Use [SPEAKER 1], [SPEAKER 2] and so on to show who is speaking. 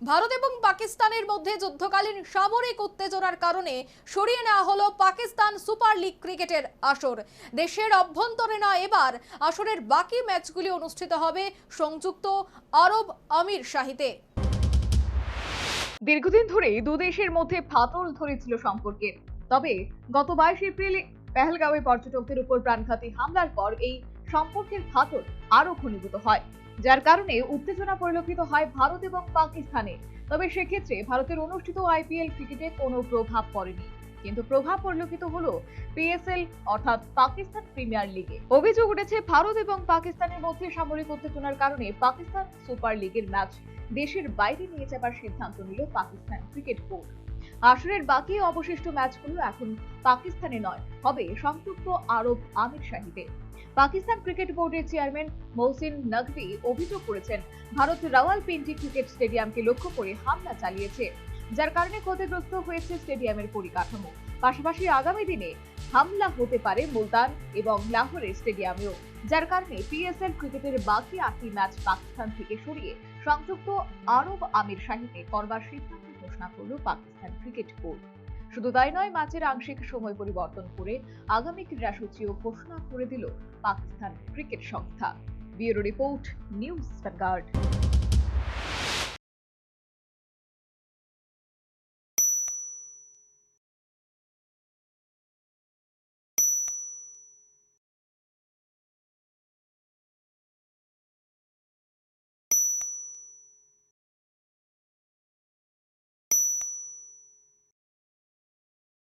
[SPEAKER 1] ভারত এবং পাকিস্তানের মধ্যে যুদ্ধকালীন সামরিক উত্তেজনার কারণে সরিয়ে নেওয়া হলো পাকিস্তান সুপার লিগ ক্রিকেটের আসর। দেশের অভ্যন্তরে নয়, এবার আসরের বাকি ম্যাচগুলি অনুষ্ঠিত হবে সংযুক্ত আরব আমিরশাহিতে।
[SPEAKER 2] দীর্ঘদিন ধরেই দুদেশের মধ্যে ফাটল ধরেছিল সম্পর্কের। তবে গত 22 এপ্রিল পেহেলগাঁওয়ে পর্যটকদের উপর প্রাণঘাতী হামলার পর এই সম্পর্কের ফাটল আরো ঘনীভূত হয়, যার কারণে উত্তেজনা পরিলক্ষিত হয় ভারত এবং পাকিস্তানে। তবে সেক্ষেত্রে ভারতের অনুষ্ঠিত আইপিএল ক্রিকেটে কোনো প্রভাব পড়েনি, কিন্তু প্রভাব পরিলক্ষিত হলো পিএসএল অর্থাৎ পাকিস্তান প্রিমিয়ার লিগে। অভিযোগ উঠেছে ভারত এবং পাকিস্তানের মধ্যে সামরিক উত্তেজনার কারণে পাকিস্তান সুপার লিগের ম্যাচ দেশের বাইরে নিয়ে যাবার সিদ্ধান্ত নিল পাকিস্তান ক্রিকেট বোর্ড। আসরের বাকি অবশিষ্ট ম্যাচগুলো এখন পাকিস্তানে নয়, হবে সংযুক্ত আরব আমিরশাহিতে। পাকিস্তান ক্রিকেট বোর্ডের চেয়ারম্যান মহসিন নকভি অভিযোগ করেছেন, ভারত রাওয়ালপিন্ডি ক্রিকেট স্টেডিয়ামকে লক্ষ্য করে হামলা চালিয়েছে, যার কারণে ক্ষতিগ্রস্ত হয়েছে স্টেডিয়ামের পরিকাঠামো। পাশাপাশি আগামী দিনে হামলা হতে পারে মুলতান এবং লাহোরের স্টেডিয়ামেও, যার কারণে পিএসএল ক্রিকেটের বাকি 8টি ম্যাচ পাকিস্তান থেকে সরিয়ে সংযুক্ত আরব আমিরশাহিতে করবার সিদ্ধান্ত ঘোষণা করল পাকিস্তান ক্রিকেট বোর্ড। শুধু তাই নয়, ম্যাচের আংশিক সময় পরিবর্তন করে আগামী ক্রীড়াসূচিও ঘোষণা করে দিল পাকিস্তান ক্রিকেট সংস্থা। Bureau report, news vanguard.